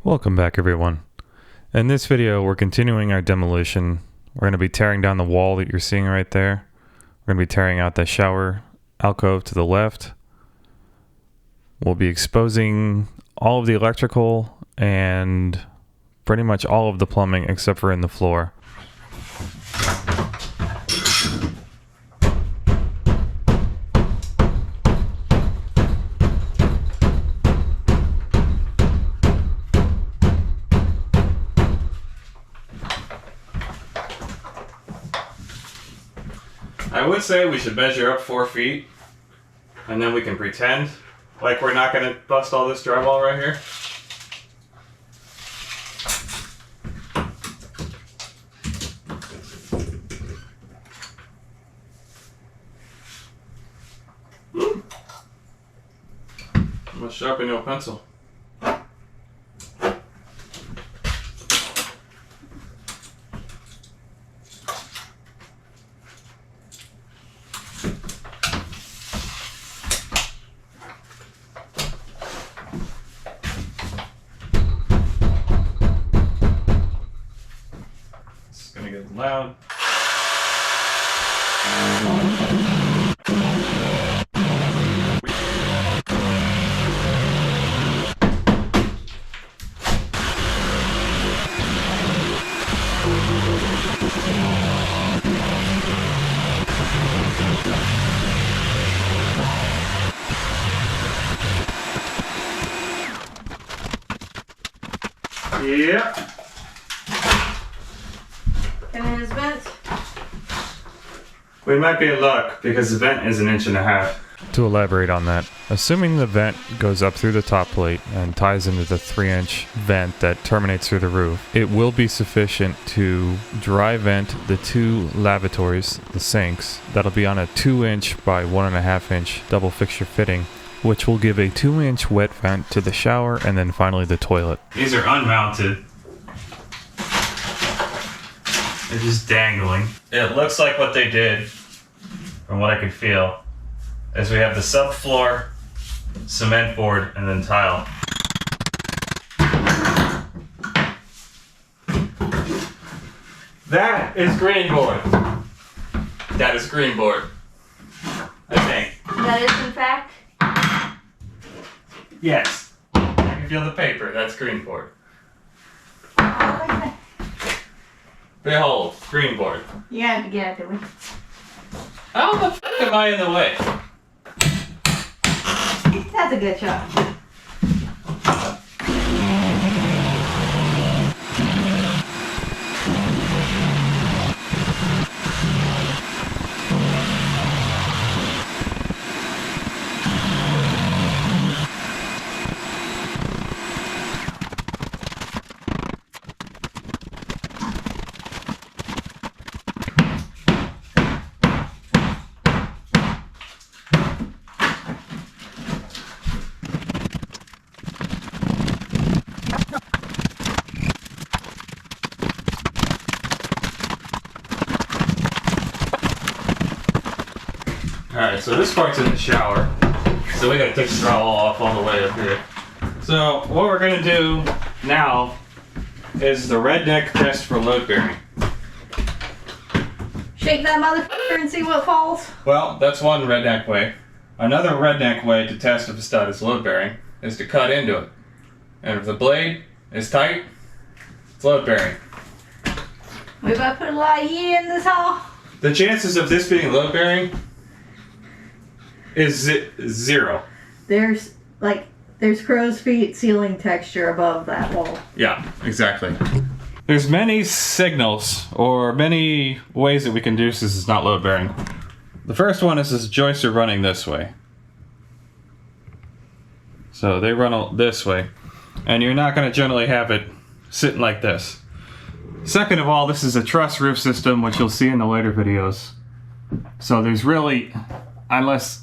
Welcome back, everyone. In this video, we're continuing our demolition. We're going to be tearing down the wall that you're seeing right there. We're going to be tearing out the shower alcove to the left. We'll be exposing all of the electrical and pretty much all of the plumbing except for in the floor. I would say we should measure up 4 feet, and then we can pretend like we're not going to bust all this drywall right here. I'm going to sharpen your pencil. Loud. Yep. And his vent? We might be in luck because the vent is 1.5 inches. To elaborate on that, assuming the vent goes up through the top plate and ties into the 3-inch vent that terminates through the roof, it will be sufficient to dry vent the 2 lavatories, the sinks, that'll be on a 2-inch by 1.5-inch double fixture fitting, which will give a 2-inch wet vent to the shower and then finally the toilet. These are unmounted. They're just dangling. It looks like what they did, from what I could feel, is we have the subfloor, cement board, and then tile. That is green board. That is green board. I think. That is in fact? Yes. I can feel the paper. That's green board. Behold, green board. You had to get it to me. How the f am I in the way? That's a good shot. Alright, so this part's in the shower. So we gotta take the drywall off all the way up here. So what we're gonna do now is the redneck test for load bearing. Shake that motherfucker and see what falls. Well, that's one redneck way. Another redneck way to test if a stud is load bearing is to cut into it. And if the blade is tight, it's load bearing. We about to put a lot of heat in this hole. The chances of this being load bearing is 0. There's crow's feet ceiling texture above that wall. Yeah, exactly. There's many signals or many ways that we can do this is not load bearing. The first one is this joists are running this way. So they run this way. And you're not going to generally have it sitting like this. Second of all, this is a truss roof system, which you'll see in the later videos. So there's really, unless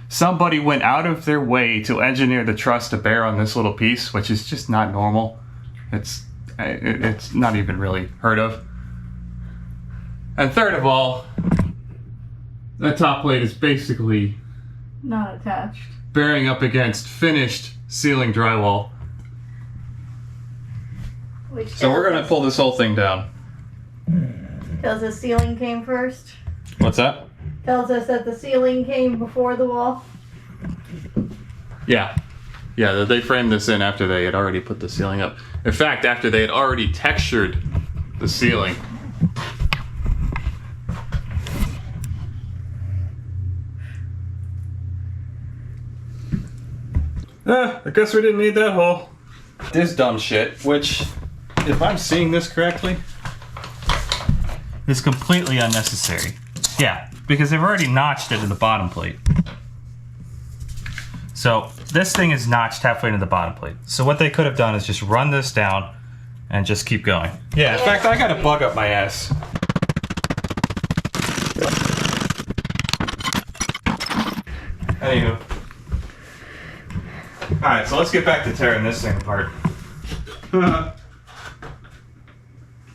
somebody went out of their way to engineer the truss to bear on this little piece, which is just not normal. It's not even really heard of. And third of all, that top plate is basically not attached. bearing up against finished ceiling drywall. Which So we're gonna pull this whole thing down. tells us ceiling came first. What's that? Tells us that the ceiling came before the wall. Yeah. Yeah, they framed this in after they had already put the ceiling up. In fact, after they had already textured the ceiling. I guess we didn't need that hole. This dumb shit, which, if I'm seeing this correctly, is completely unnecessary. Yeah, because they've already notched it in the bottom plate. So this thing is notched halfway to the bottom plate. So what they could have done is just run this down and just keep going. Yeah, in fact, I got a bug up my ass. Anywho. Alright, so let's get back to tearing this thing apart.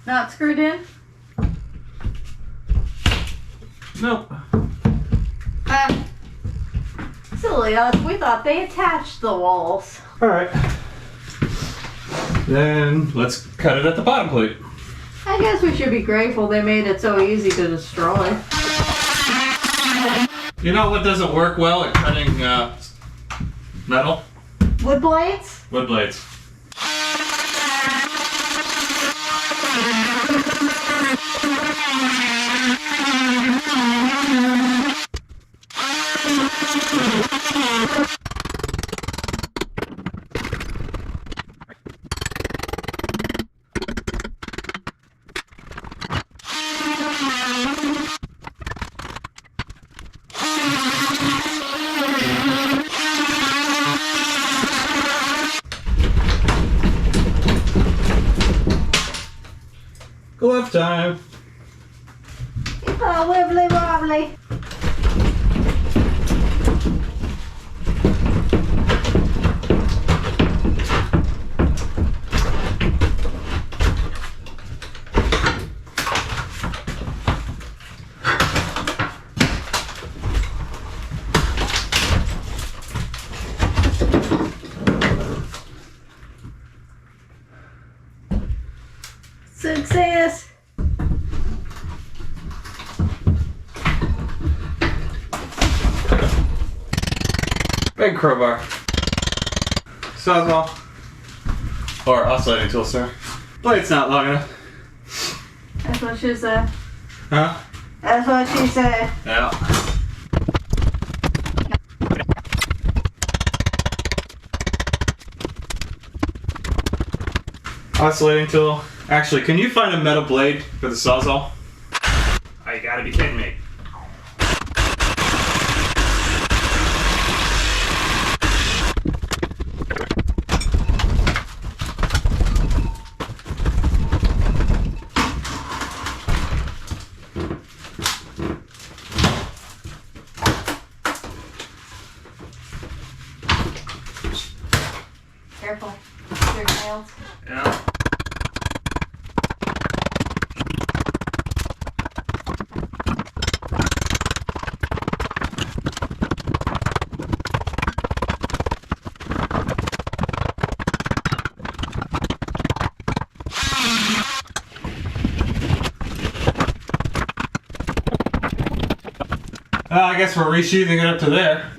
Not screwed in? Nope. Silly us, we thought they attached the walls. Alright. Then let's cut it at the bottom plate. I guess we should be grateful they made it so easy to destroy. You know what doesn't work well at cutting metal? Wood blades? Wood blades. Glove time. Oh, wibbly wobbly. Success. Big crowbar. Sawzall. Or oscillating tool, sir. Blade's not long enough. That's what she said. Huh? That's what she said. Yeah. Oscillating tool. Actually, can you find a metal blade for the Sawzall? Oh, you gotta be kidding me. Careful. Your nails. Yeah. I guess we're resheathing it up to there.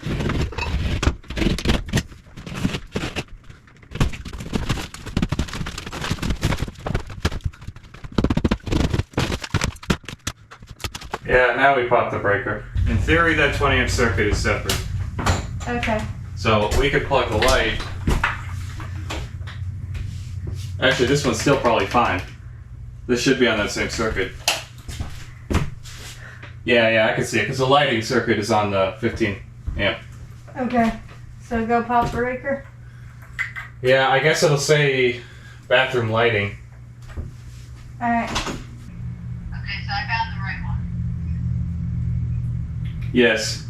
Yeah, now we pop the breaker. In theory, that 20 amp circuit is separate. Okay. So we could plug the light. Actually, this one's still probably fine. This should be on that same circuit. Yeah, I can see it, because the lighting circuit is on the 15 amp. Okay. So go pop the breaker. Yeah, I guess it'll say bathroom lighting. Alright. Okay, so I found the right one. Yes.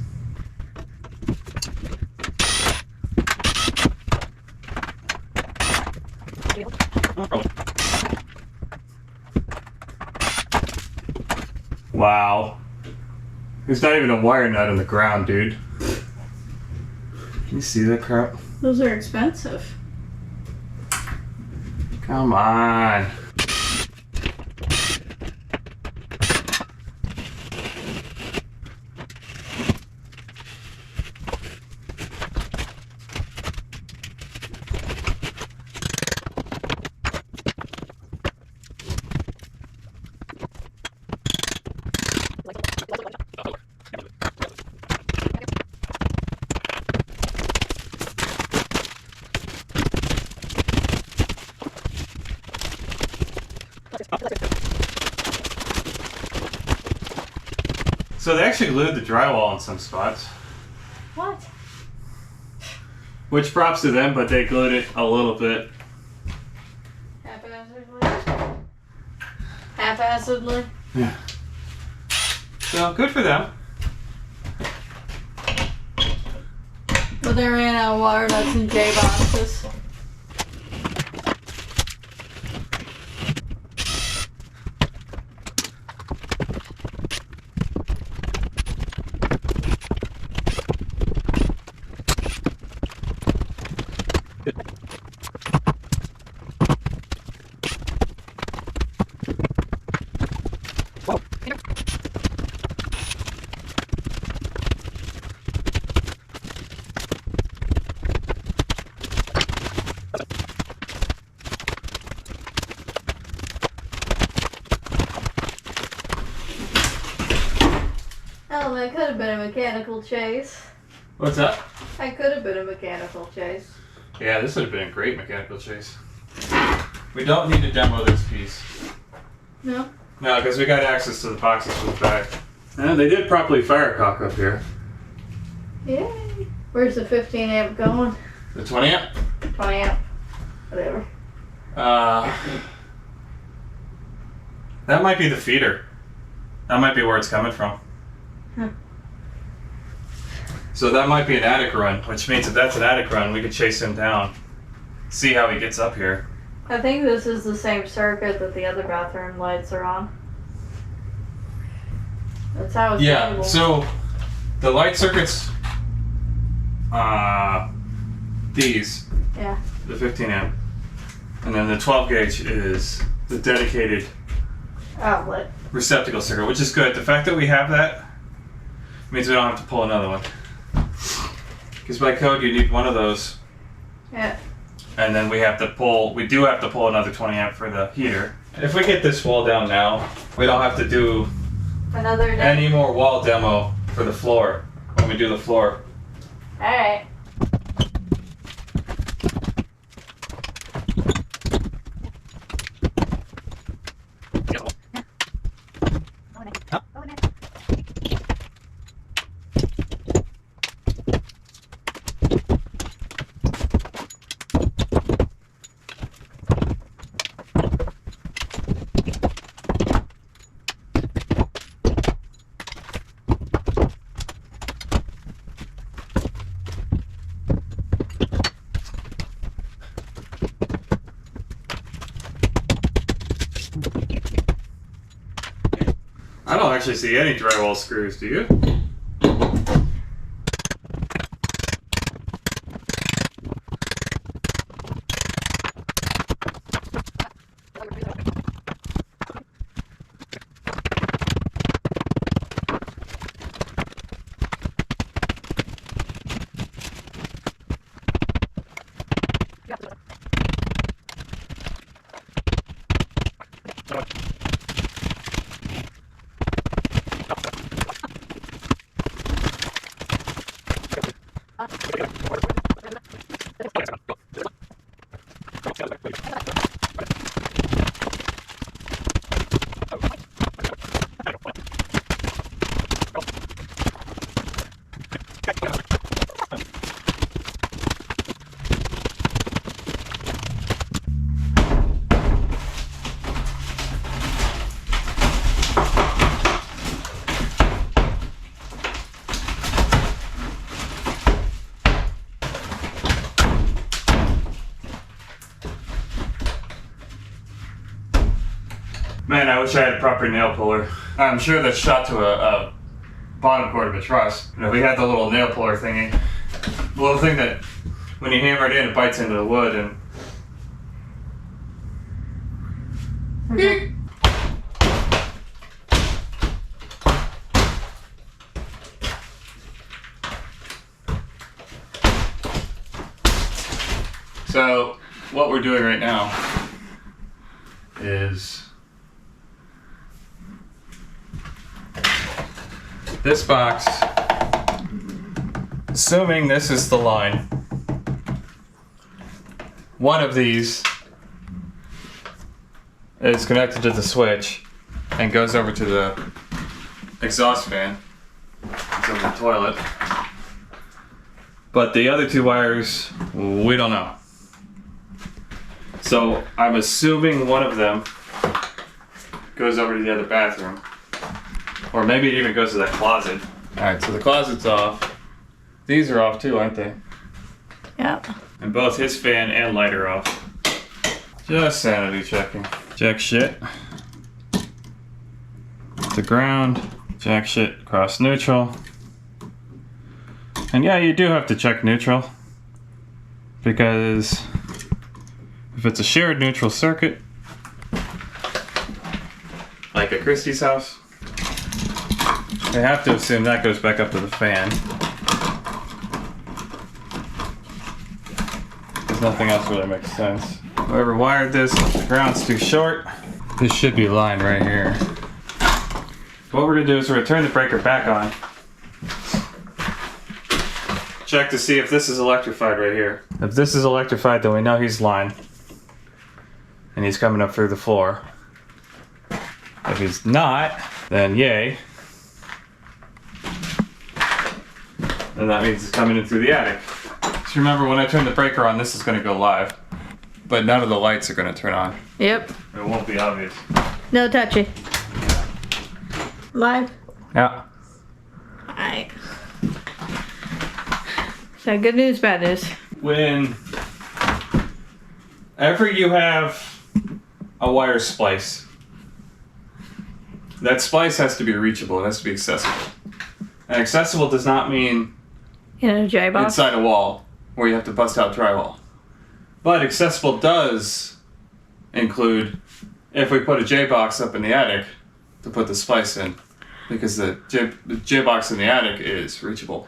Wow. There's not even a wire nut in the ground, dude. Can you see that crap? Those are expensive. Come on. So they actually glued the drywall in some spots. What? Which props to them, but they glued it a little bit. Haphazardly? Haphazardly? Yeah. So good for them. But they ran out of water nuts and J boxes. Oh, that could have been a mechanical chase. What's that? That could have been a mechanical chase. Yeah, this would have been a great mechanical chase. We don't need to demo this piece. No? No, because we got access to the boxes from the back. And they did properly fire cock up here. Yay! Where's the 15 amp going? The 20 amp? 20 amp. Whatever. That might be the feeder. That might be where it's coming from. Huh. So that might be an attic run, which means if that's an attic run, we could chase him down. See how he gets up here. I think this is the same circuit that the other bathroom lights are on. That's how it's labeled. So the light circuits, these, Yeah. the 15 amp, and then the 12 gauge is the dedicated Outlet. receptacle circuit, which is good. The fact that we have that means we don't have to pull another one. Because by code you need one of those, Yeah. and then we do have to pull another 20 amp for the heater. If we get this wall down now, we don't have to do Another day. any more wall demo for the floor when we do the floor. Alright. I don't actually see any drywall screws, do you? Man, I wish I had a proper nail puller. I'm sure that's shot to a bottom cord of a truss. You know, we had the little nail puller thingy. The little thing that when you hammer it in, it bites into the wood, and Okay. So, what we're doing right now is this box, assuming this is the line, one of these is connected to the switch and goes over to the exhaust fan. It's in the toilet. But the other two wires, we don't know. So I'm assuming one of them goes over to the other bathroom. Or maybe it even goes to that closet. Alright, so the closet's off. These are off too, aren't they? Yep. And both his fan and light are off. Just sanity checking. Jack shit to ground. Jack shit across neutral. And yeah, you do have to check neutral. Because if it's a shared neutral circuit, like at Christie's house, they have to assume that goes back up to the fan. Because nothing else really makes sense. Whoever wired this, the ground's too short. This should be lined right here. What we're gonna do is we're gonna turn the breaker back on. Check to see if this is electrified right here. If this is electrified, then we know he's lined. And he's coming up through the floor. If he's not, then yay. Then that means it's coming in through the attic. Just remember, when I turn the breaker on, this is gonna go live. But none of the lights are gonna turn on. Yep. It won't be obvious. No touchy. Live. Yeah. Alright. So good news, bad news. Whenever you have a wire splice, that splice has to be reachable. It has to be accessible. And accessible does not mean In a J box. inside a wall where you have to bust out drywall. But accessible does include if we put a J box up in the attic to put the splice in, because the J box in the attic is reachable,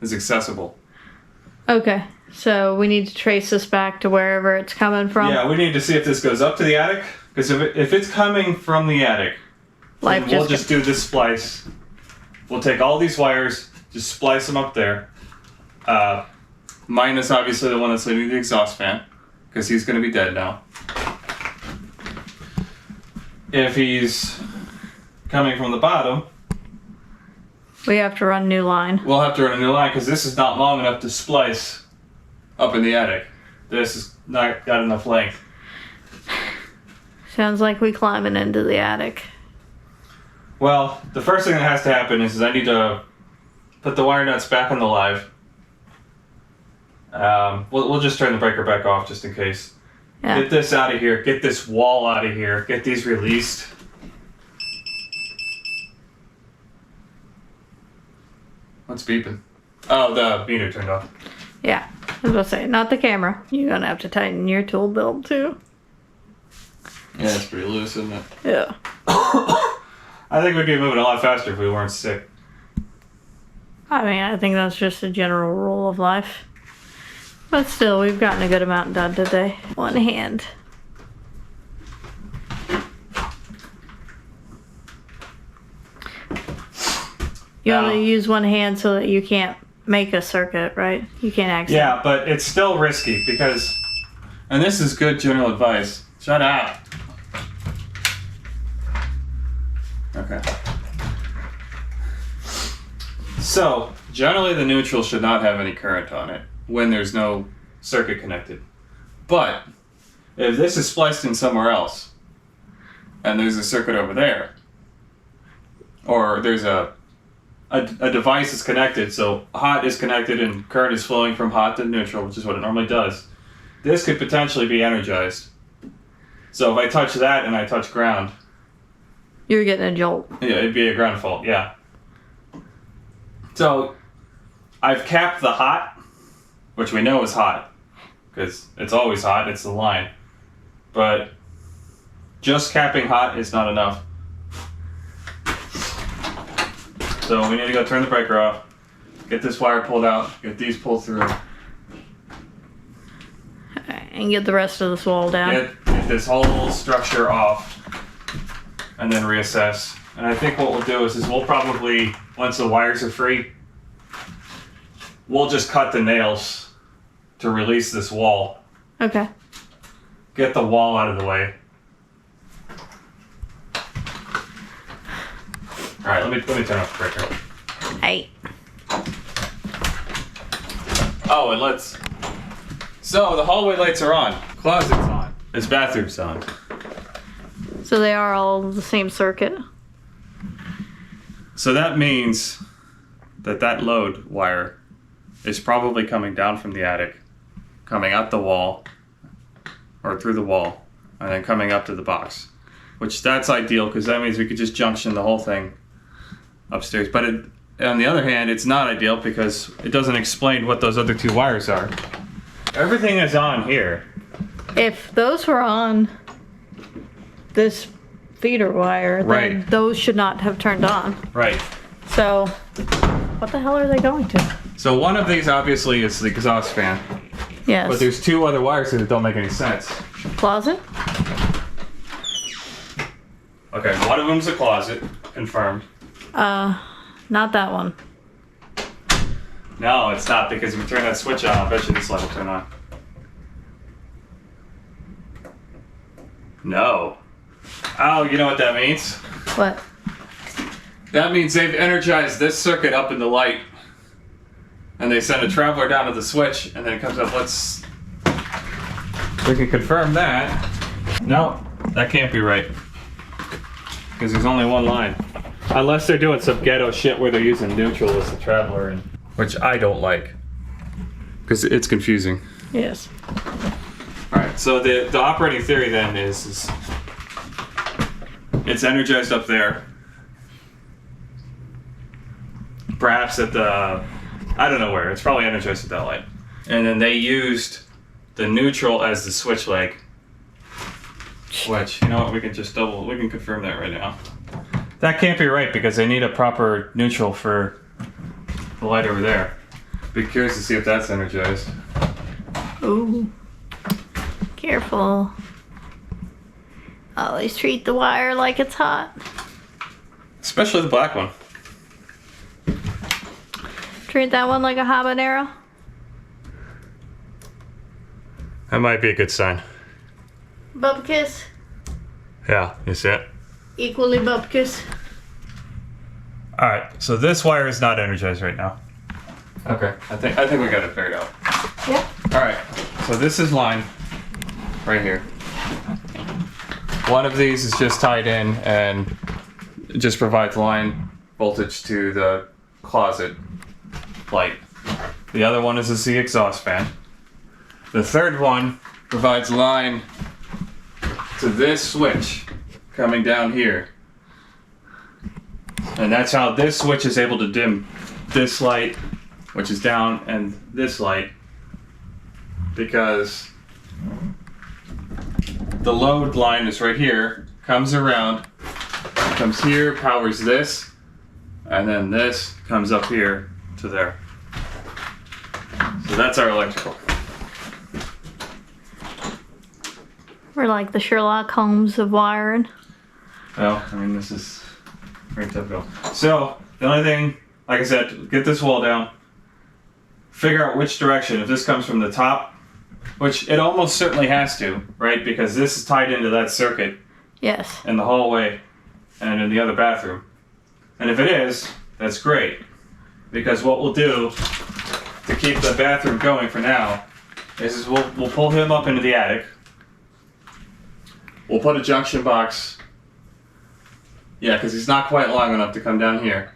is accessible. Okay. So we need to trace this back to wherever it's coming from. Yeah, we need to see if this goes up to the attic, because if it's coming from the attic, then we'll just do this splice. We'll take all these wires, just splice them up there. Minus obviously the one that's leading to the exhaust fan, because he's going to be dead now. If he's coming from the bottom, We have to run a new line. we'll have to run a new line, because this is not long enough to splice up in the attic. This is not got enough length. Sounds like we climbing into the attic. Well, the first thing that has to happen is I need to put the wire nuts back on the live. We'll just turn the breaker back off just in case. Yeah. Get this out of here. Get this wall out of here. Get these released. What's beeping? Oh, the meter turned off. Yeah. I was about to say, not the camera. You're gonna have to tighten your tool belt too. Yeah, it's pretty loose, isn't it? Yeah. I think we'd be moving a lot faster if we weren't sick. I mean, I think that's just a general rule of life. But still, we've gotten a good amount done today. One hand. You Now- only use one hand so that you can't make a circuit, right? You can't actually. Yeah, but it's still risky because, and this is good general advice. Shut up. Okay. So, generally the neutral should not have any current on it when there's no circuit connected. But, if this is spliced in somewhere else, and there's a circuit over there, or there's a device is connected, so hot is connected and current is flowing from hot to neutral, which is what it normally does, this could potentially be energized. So if I touch that and I touch ground, You're getting a jolt. yeah, it'd be a ground fault, yeah. So I've capped the hot, which we know is hot, because it's always hot, it's the line. But just capping hot is not enough. So we need to go turn the breaker off, get this wire pulled out, get these pulled through, And get the rest of this wall down. get this whole structure off, and then reassess. And I think what we'll do is we'll probably, once the wires are free, we'll just cut the nails to release this wall. Okay. Get the wall out of the way. All right, let me turn off the breaker. Hey. Oh, and so the hallway lights are on, closet's on, this bathroom's on. So they are all the same circuit. So that means that load wire is probably coming down from the attic, coming out the wall, or through the wall, and then coming up to the box. Which that's ideal, because that means we could just junction the whole thing upstairs. But on the other hand, it's not ideal because it doesn't explain what those other two wires are. Everything is on here. If those were on this feeder wire, then Right. those should not have turned on. Right. So, what the hell are they going to? So one of these obviously is the exhaust fan, Yes. but there's two other wires here that don't make any sense. Closet? Okay, one of them's a closet, confirmed. Not that one. No, it's not, because if we turn that switch on, I'll bet you this light will turn on. No. Oh, you know what that means? What? That means they've energized this circuit up in the light, and they send a traveler down to the switch, and then it comes up. We can confirm that. No, that can't be right, because there's only one line. Unless they're doing some ghetto shit where they're using neutral as the traveler, which I don't like, because it's confusing. Yes. All right, so the operating theory then is it's energized up there. Perhaps at I don't know where. It's probably energized at that light. And then they used the neutral as the switch leg. Which, you know what, we can confirm that right now. That can't be right, because they need a proper neutral for the light over there. Be curious to see if that's energized. Ooh. Careful. Always treat the wire like it's hot. Especially the black one. Treat that one like a habanero. That might be a good sign. Bupkis. Yeah, you see it? Equally bupkis. Alright, so this wire is not energized right now. Okay, I think we got it figured out. Yeah. Alright, so this is line right here. One of these is just tied in and it just provides line voltage to the closet light. The other one is the exhaust fan. The third one provides line to this switch coming down here. And that's how this switch is able to dim this light, which is down, and this light, because the load line is right here, comes around, comes here, powers this, and then this comes up here to there. So that's our electrical. We're like the Sherlock Holmes of wiring. Well, I mean, this is very typical. So, the only thing, like I said, get this wall down, figure out which direction. If this comes from the top, which it almost certainly has to, right? Because this is tied into that circuit Yes. in the hallway and in the other bathroom. And if it is, that's great. Because what we'll do to keep the bathroom going for now is we'll pull him up into the attic. We'll put a junction box. Yeah, because he's not quite long enough to come down here.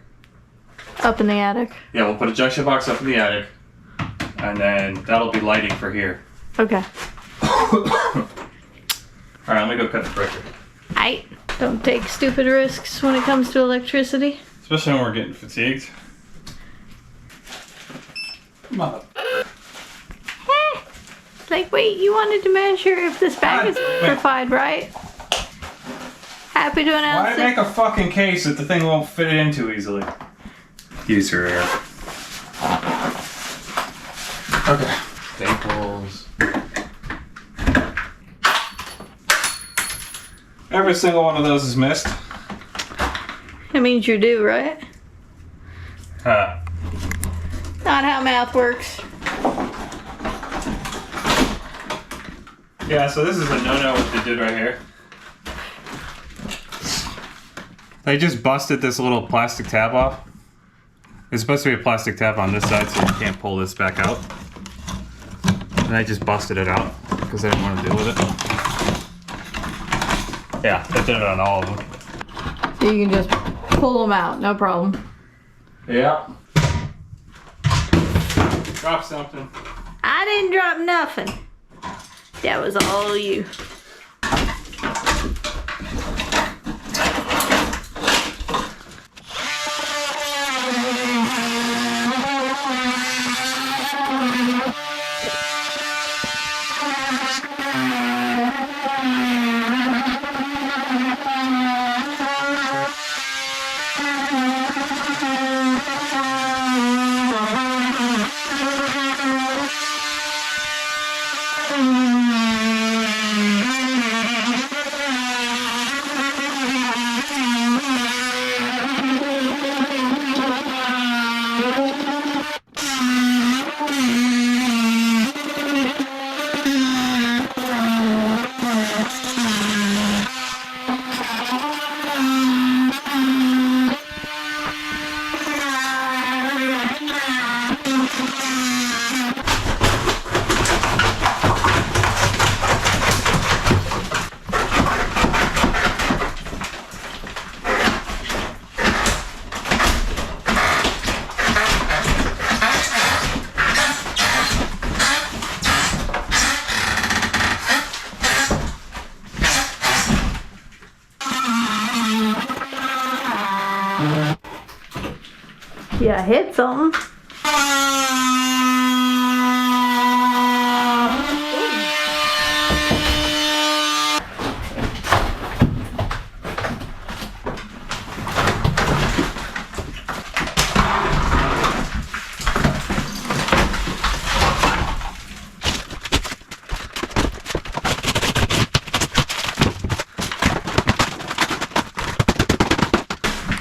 Up in the attic. Yeah, we'll put a junction box up in the attic. And then that'll be lighting for here. Okay. Alright, let me go cut the breaker. I don't take stupid risks when it comes to electricity. Especially when we're getting fatigued. Mother. Like, wait, you wanted to measure if this bag is Wait. electrified, right? Happy to Why announce make a fucking case that the thing won't fit it into easily? Use your air. Okay. Staples. Every single one of those is missed. It means you do, right? Huh. Not how math works. Yeah, so this is a no-no what they did right here. They just busted this little plastic tab off. There's supposed to be a plastic tab on this side so you can't pull this back out. And I just busted it out because I didn't want to deal with it. Yeah, they did it on all of them. So you can just pull them out, no problem. Yeah. Drop something. I didn't drop nothing. That was all you. Yeah, hit something.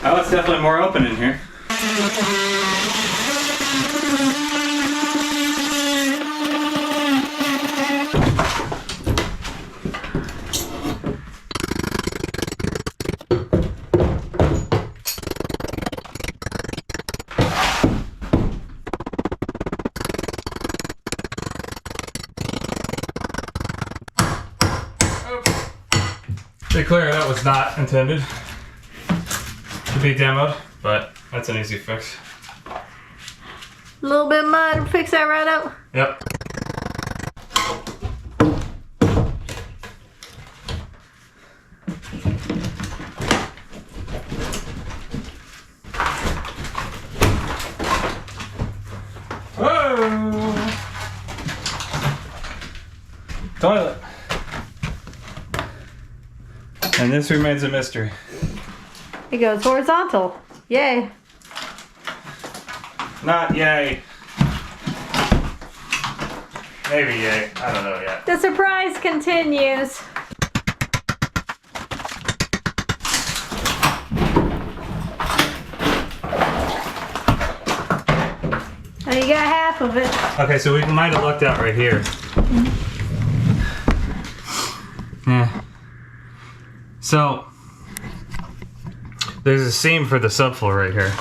Oh, it's definitely more open in here. To be clear, that was not intended to be demoed, but that's an easy fix. A little bit of mud will fix that right up. Yep. Whoa! Toilet. And this remains a mystery. It goes horizontal. Yay. Not yay. Maybe yay. I don't know yet. The surprise continues. Now you got half of it. Okay, so we might have lucked out right here. Yeah. So, there's a seam for the subfloor right here.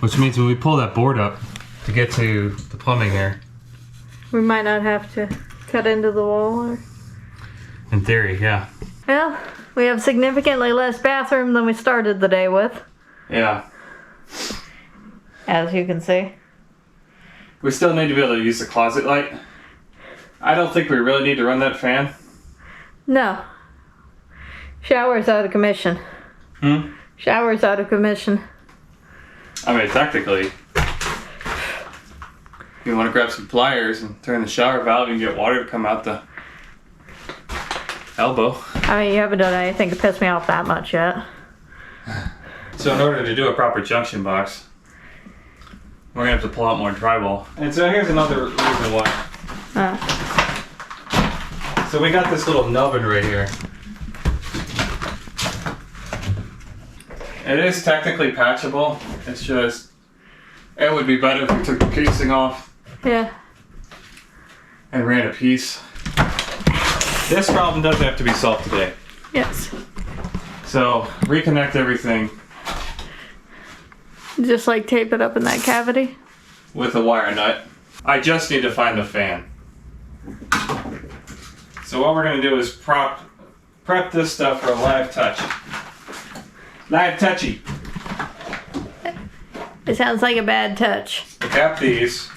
Which means when we pull that board up to get to the plumbing here. We might not have to cut into the wall. Or... In theory, yeah. Well, we have significantly less bathroom than we started the day with. Yeah. As you can see. We still need to be able to use the closet light. I don't think we really need to run that fan. No. Shower's out of commission. Hmm? Shower's out of commission. I mean, technically, you want to grab some pliers and turn the shower valve and get water to come out the elbow. I mean, you haven't done anything to piss me off that much yet. So in order to do a proper junction box, we're gonna have to pull out more drywall. And so here's another reason why. So we got this little nubbin right here. It is technically patchable. It's just, it would be better if we took the casing off Yeah. and ran a piece. This problem does have to be solved today. Yes. So reconnect everything Just like tape it up in that cavity. with a wire nut. I just need to find the fan. So what we're gonna do is prep this stuff for a live touch. Live touchy. It sounds like a bad touch. Cap these,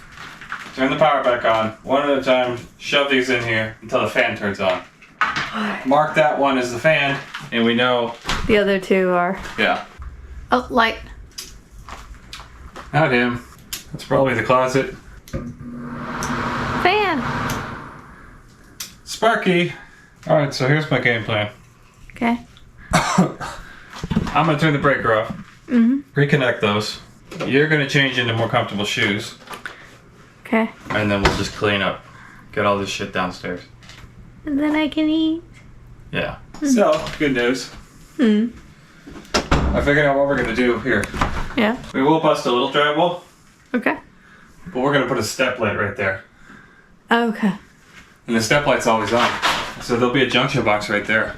turn the power back on, one at a time, shove these in here until the fan turns on. Mark that one as the fan, and we know, The other two are. yeah. Oh, light. Not him. That's probably the closet. Fan. Sparky! Alright, so here's my game plan. Okay. I'm gonna turn the breaker off. Reconnect those. You're gonna change into more comfortable shoes, Okay. and then we'll just clean up. Get all this shit downstairs. And then I can eat. Yeah. So, good news. I figured out what we're gonna do here. Yeah. We will bust a little drywall, Okay. but we're gonna put a step light right there. Okay. And the step light's always on. So there'll be a junction box right there.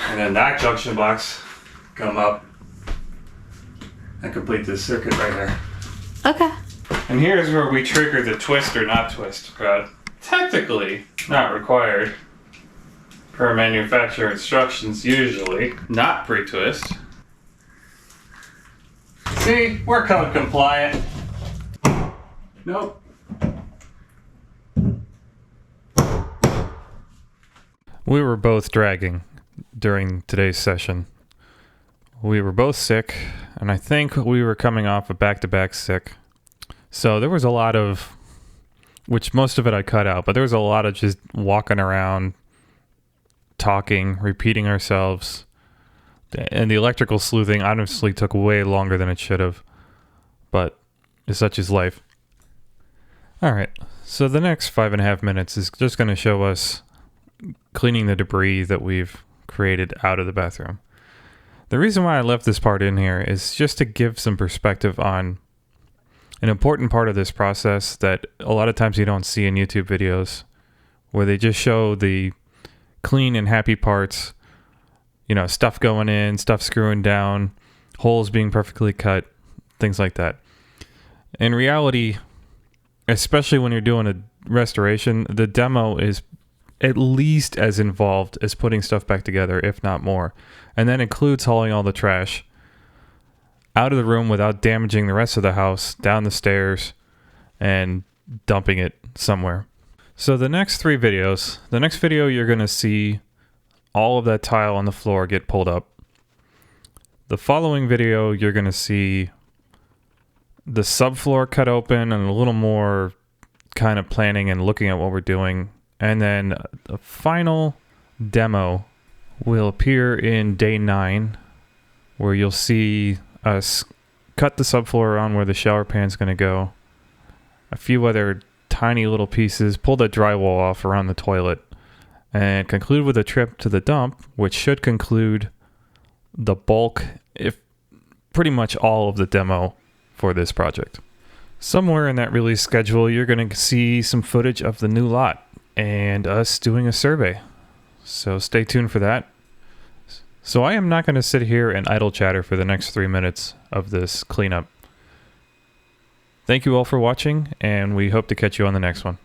And then that junction box come up and complete this circuit right here. Okay. And here's where we trigger the twist or not twist crowd. Technically not required per manufacturer instructions, usually. Not pre-twist. See, we're code compliant. Nope. We were both dragging during today's session. We were both sick, and I think we were coming off a back-to-back sick. So there was a lot of, which most of it I cut out, but there was a lot of just walking around, talking, repeating ourselves. And the electrical sleuthing honestly took way longer than it should have, but such is life. All right, so the next 5.5 minutes is just going to show us cleaning the debris that we've created out of the bathroom. The reason why I left this part in here is just to give some perspective on an important part of this process that a lot of times you don't see in YouTube videos, where they just show the clean and happy parts, you know, stuff going in, stuff screwing down, holes being perfectly cut, things like that. In reality, especially when you're doing a restoration, the demo is at least as involved as putting stuff back together, if not more. And that includes hauling all the trash out of the room without damaging the rest of the house, down the stairs, and dumping it somewhere. So the next 3 videos, the next video you're going to see all of that tile on the floor get pulled up. The following video you're going to see the subfloor cut open and a little more kind of planning and looking at what we're doing. And then the final demo will appear in day 9, where you'll see us cut the subfloor on where the shower pan's going to go. A few other tiny little pieces, pull the drywall off around the toilet, and conclude with a trip to the dump, which should conclude the bulk, if pretty much all of the demo for this project. Somewhere in that release schedule, you're going to see some footage of the new lot and us doing a survey. So stay tuned for that. So I am not going to sit here and idle chatter for the next 3 minutes of this cleanup. Thank you all for watching, and we hope to catch you on the next one.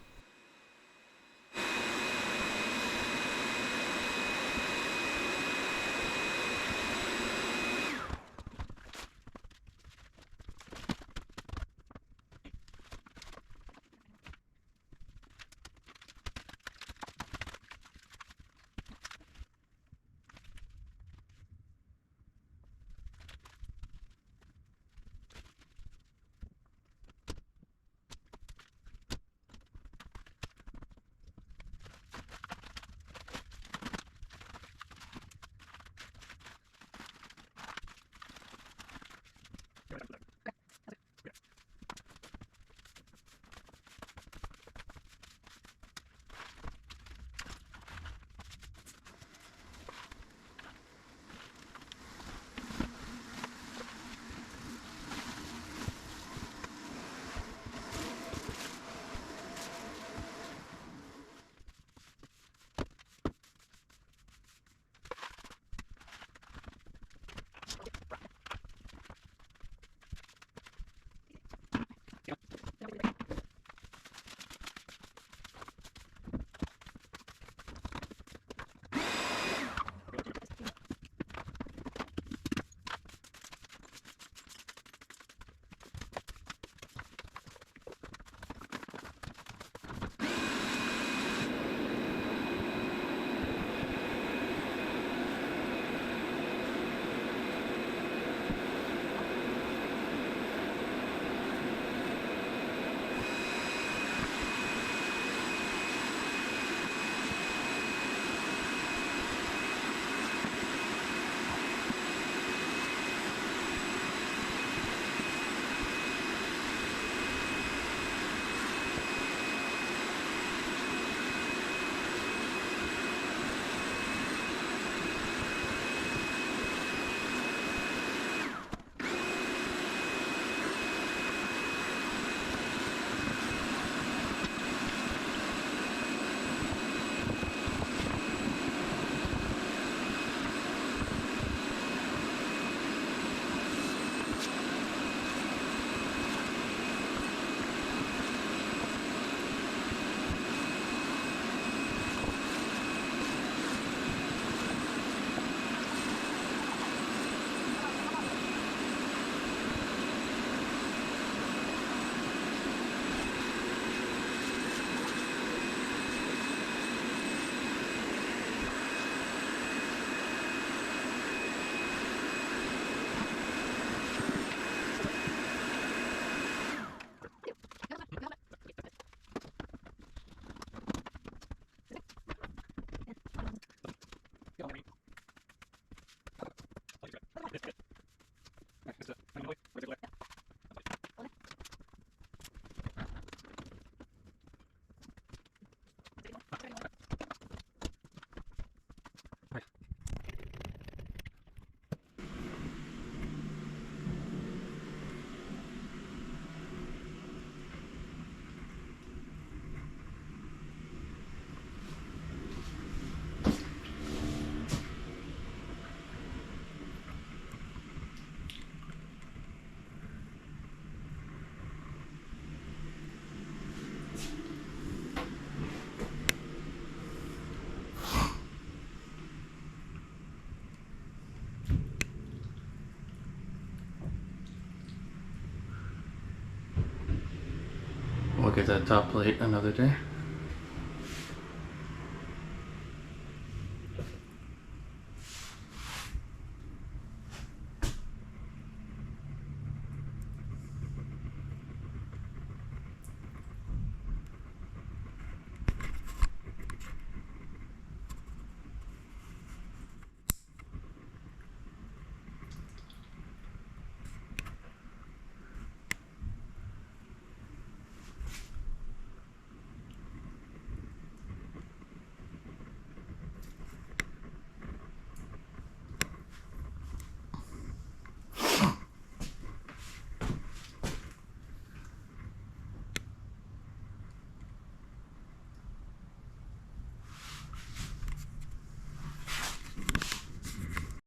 We'll get that top plate another day.